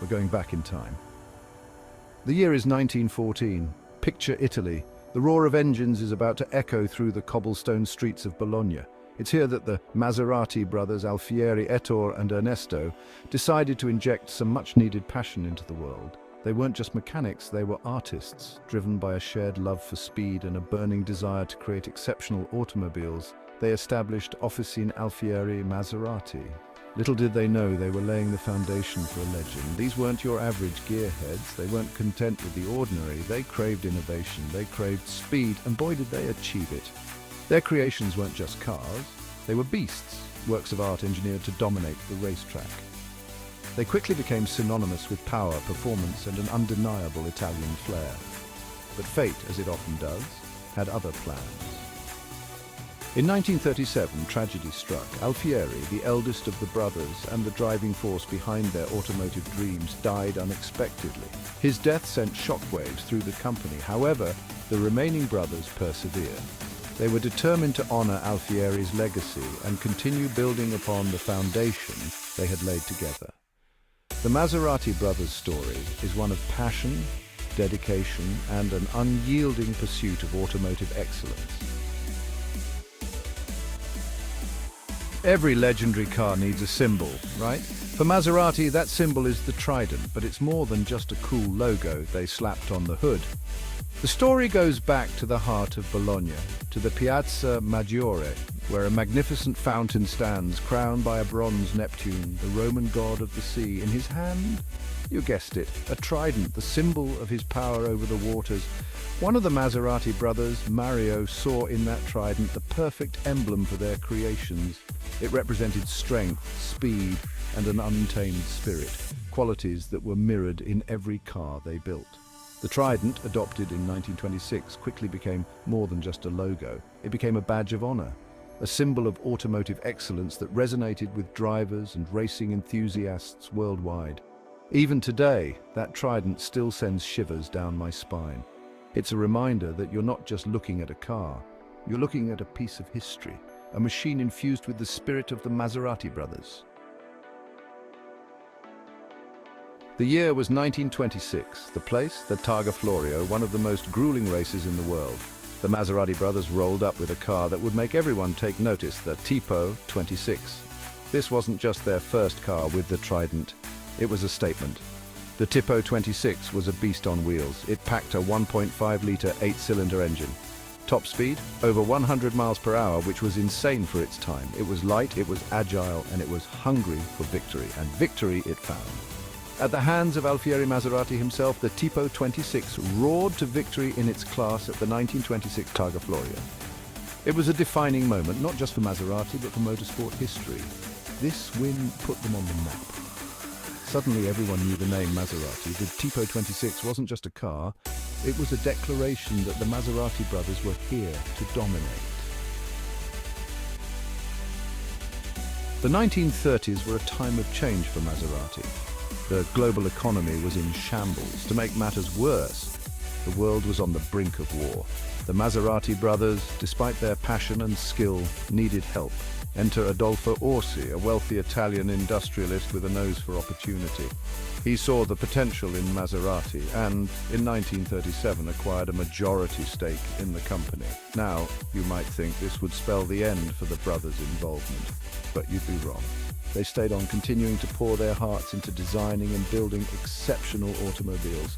We're going back in time. The year is 1914. Picture Italy. The roar of engines is about to echo through the cobblestone streets of Bologna. It's here that the Maserati brothers, Alfieri, Ettore and Ernesto, decided to inject some much-needed passion into the world. They weren't just mechanics, they were artists, driven by a shared love for speed and a burning desire to create exceptional automobiles. They established Officine Alfieri Maserati. Little did they know they were laying the foundation for a legend. These weren't your average gearheads. They weren't content with the ordinary. They craved innovation. They craved speed, and boy did they achieve it. Their creations weren't just cars. They were beasts, works of art engineered to dominate the racetrack. They quickly became synonymous with power, performance, and an undeniable Italian flair. But fate, as it often does, had other plans. In 1937, tragedy struck. Alfieri, the eldest of the brothers and the driving force behind their automotive dreams, died unexpectedly. His death sent shockwaves through the company. However, the remaining brothers persevered. They were determined to honor Alfieri's legacy and continue building upon the foundation they had laid together. The Maserati brothers' story is one of passion, dedication, and an unyielding pursuit of automotive excellence. Every legendary car needs a symbol, right? For Maserati, that symbol is the Trident, but it's more than just a cool logo they slapped on the hood. The story goes back to the heart of Bologna, to the Piazza Maggiore, where a magnificent fountain stands, crowned by a bronze Neptune, the Roman god of the sea. In his hand, you guessed it, a trident, the symbol of his power over the waters. One of the Maserati brothers, Mario, saw in that trident the perfect emblem for their creations. It represented strength, speed, and an untamed spirit, qualities that were mirrored in every car they built. The Trident, adopted in 1926, quickly became more than just a logo. It became a badge of honor, a symbol of automotive excellence that resonated with drivers and racing enthusiasts worldwide. Even today, that Trident still sends shivers down my spine. It's a reminder that you're not just looking at a car, you're looking at a piece of history, a machine infused with the spirit of the Maserati brothers. The year was 1926. The place, the Targa Florio, one of the most grueling races in the world. The Maserati brothers rolled up with a car that would make everyone take notice, the Tipo 26. This wasn't just their first car with the Trident, it was a statement. The Tipo 26 was a beast on wheels. It packed a 1.5-litre 8-cylinder engine. Top speed, over 100 miles per hour, which was insane for its time. It was light, it was agile, and it was hungry for victory, and victory it found. At the hands of Alfieri Maserati himself, the Tipo 26 roared to victory in its class at the 1926 Targa Florio. It was a defining moment, not just for Maserati, but for motorsport history. This win put them on the map. Suddenly everyone knew the name Maserati. The Tipo 26 wasn't just a car, it was a declaration that the Maserati brothers were here to dominate. The 1930s were a time of change for Maserati. The global economy was in shambles. To make matters worse, the world was on the brink of war. The Maserati brothers, despite their passion and skill, needed help. Enter Adolfo Orsi, a wealthy Italian industrialist with a nose for opportunity. He saw the potential in Maserati and, in 1937, acquired a majority stake in the company. Now, you might think this would spell the end for the brothers' involvement, but you'd be wrong. They stayed on, continuing to pour their hearts into designing and building exceptional automobiles.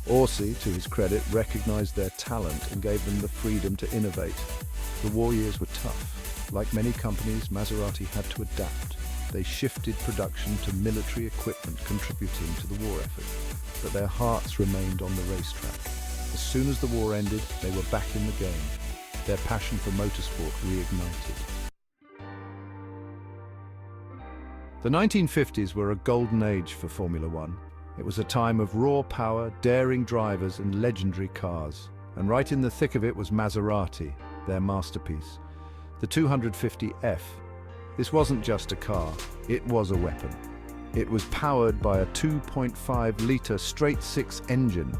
Orsi, to his credit, recognized their talent and gave them the freedom to innovate. The war years were tough. Like many companies, Maserati had to adapt. They shifted production to military equipment, contributing to the war effort. But their hearts remained on the racetrack. As soon as the war ended, they were back in the game. Their passion for motorsport reignited. The 1950s were a golden age for Formula One. It was a time of raw power, daring drivers, and legendary cars. And right in the thick of it was Maserati, their masterpiece. The 250F. This wasn't just a car, it was a weapon. It was powered by a 2.5-litre straight-six engine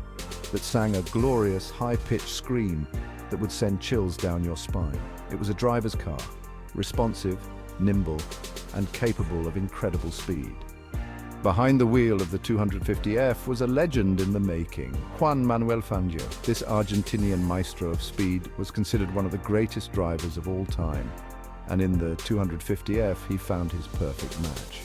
that sang a glorious high-pitched scream that would send chills down your spine. It was a driver's car, responsive, nimble, and capable of incredible speed. Behind the wheel of the 250F was a legend in the making, Juan Manuel Fangio. This Argentinian maestro of speed was considered one of the greatest drivers of all time, and in the 250F he found his perfect match.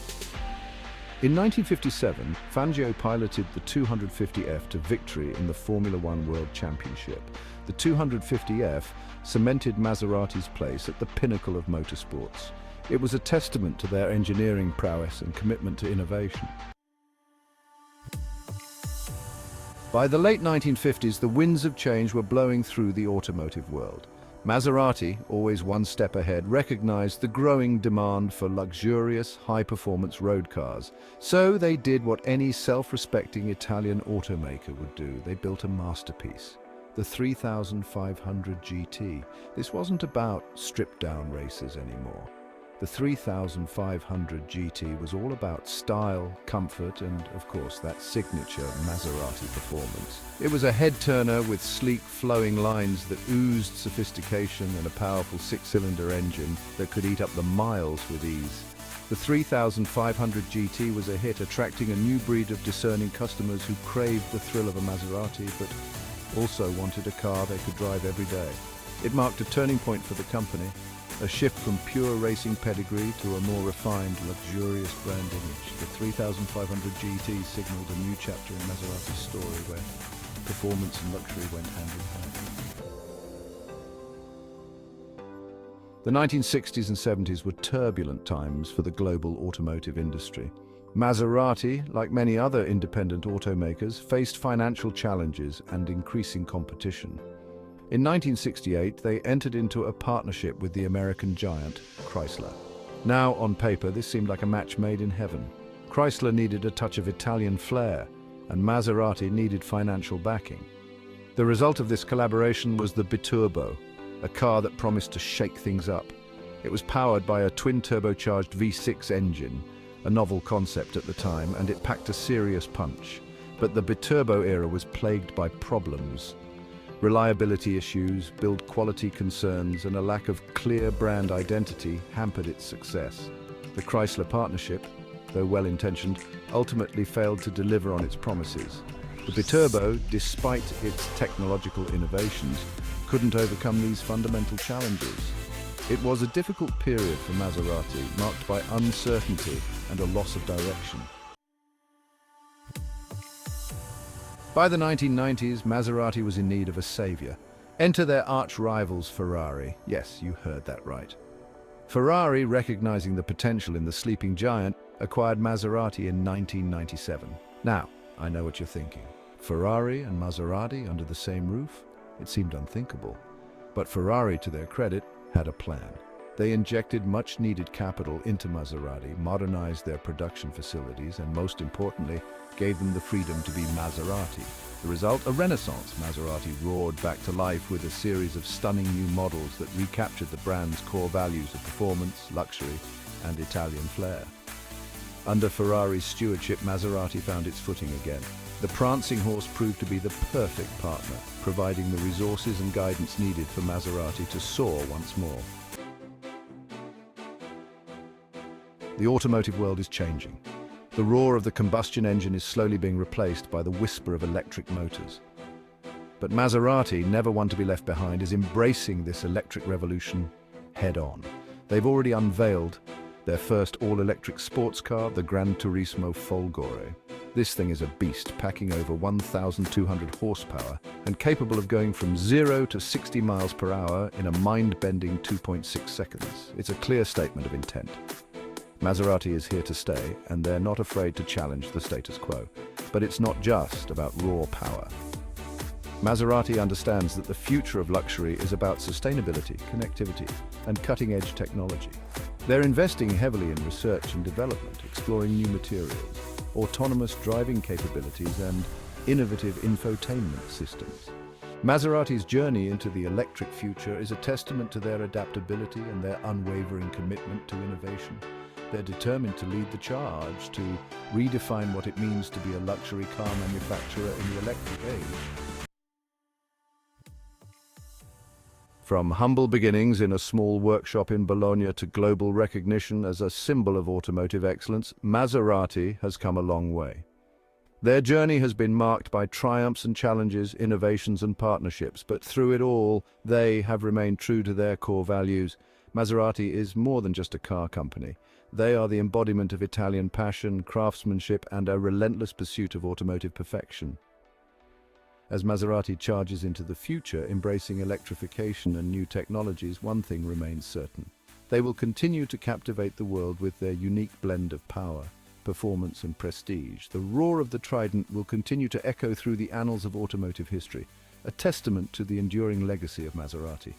In 1957, Fangio piloted the 250F to victory in the Formula One World Championship. The 250F cemented Maserati's place at the pinnacle of motorsports. It was a testament to their engineering prowess and commitment to innovation. By the late 1950s, the winds of change were blowing through the automotive world. Maserati, always one step ahead, recognized the growing demand for luxurious, high-performance road cars. So they did what any self-respecting Italian automaker would do. They built a masterpiece, the 3500 GT. This wasn't about stripped-down races anymore. The 3500 GT was all about style, comfort, and, of course, that signature Maserati performance. It was a head-turner with sleek, flowing lines that oozed sophistication and a powerful six-cylinder engine that could eat up the miles with ease. The 3500 GT was a hit, attracting a new breed of discerning customers who craved the thrill of a Maserati, but also wanted a car they could drive every day. It marked a turning point for the company, a shift from pure racing pedigree to a more refined, luxurious brand image. The 3500 GT signaled a new chapter in Maserati's story where performance and luxury went hand in hand. The 1960s and 70s were turbulent times for the global automotive industry. Maserati, like many other independent automakers, faced financial challenges and increasing competition. In 1968, they entered into a partnership with the American giant, Chrysler. Now, on paper, this seemed like a match made in heaven. Chrysler needed a touch of Italian flair, and Maserati needed financial backing. The result of this collaboration was the Biturbo, a car that promised to shake things up. It was powered by a twin-turbocharged V6 engine, a novel concept at the time, and it packed a serious punch. But the Biturbo era was plagued by problems. Reliability issues, build quality concerns, and a lack of clear brand identity hampered its success. The Chrysler partnership, though well-intentioned, ultimately failed to deliver on its promises. The Biturbo, despite its technological innovations, couldn't overcome these fundamental challenges. It was a difficult period for Maserati, marked by uncertainty and a loss of direction. By the 1990s, Maserati was in need of a savior. Enter their arch-rivals Ferrari. Yes, you heard that right. Ferrari, recognizing the potential in the sleeping giant, acquired Maserati in 1997. Now, I know what you're thinking. Ferrari and Maserati under the same roof? It seemed unthinkable. But Ferrari, to their credit, had a plan. They injected much-needed capital into Maserati, modernized their production facilities, and most importantly, gave them the freedom to be Maserati. The result, a renaissance. Maserati roared back to life with a series of stunning new models that recaptured the brand's core values of performance, luxury, and Italian flair. Under Ferrari's stewardship, Maserati found its footing again. The prancing horse proved to be the perfect partner, providing the resources and guidance needed for Maserati to soar once more. The automotive world is changing. The roar of the combustion engine is slowly being replaced by the whisper of electric motors. But Maserati, never one to be left behind, is embracing this electric revolution head-on. They've already unveiled their first all-electric sports car, the Gran Turismo Folgore. This thing is a beast, packing over 1,200 horsepower and capable of going from 0 to 60 miles per hour in a mind-bending 2.6 seconds. It's a clear statement of intent. Maserati is here to stay, and they're not afraid to challenge the status quo. But it's not just about raw power. Maserati understands that the future of luxury is about sustainability, connectivity, and cutting-edge technology. They're investing heavily in research and development, exploring new materials, autonomous driving capabilities, and innovative infotainment systems. Maserati's journey into the electric future is a testament to their adaptability and their unwavering commitment to innovation. They're determined to lead the charge, to redefine what it means to be a luxury car manufacturer in the electric age. From humble beginnings in a small workshop in Bologna to global recognition as a symbol of automotive excellence, Maserati has come a long way. Their journey has been marked by triumphs and challenges, innovations and partnerships, but through it all, they have remained true to their core values. Maserati is more than just a car company. They are the embodiment of Italian passion, craftsmanship, and a relentless pursuit of automotive perfection. As Maserati charges into the future, embracing electrification and new technologies, one thing remains certain. They will continue to captivate the world with their unique blend of power, performance and prestige. The roar of the Trident will continue to echo through the annals of automotive history, a testament to the enduring legacy of Maserati.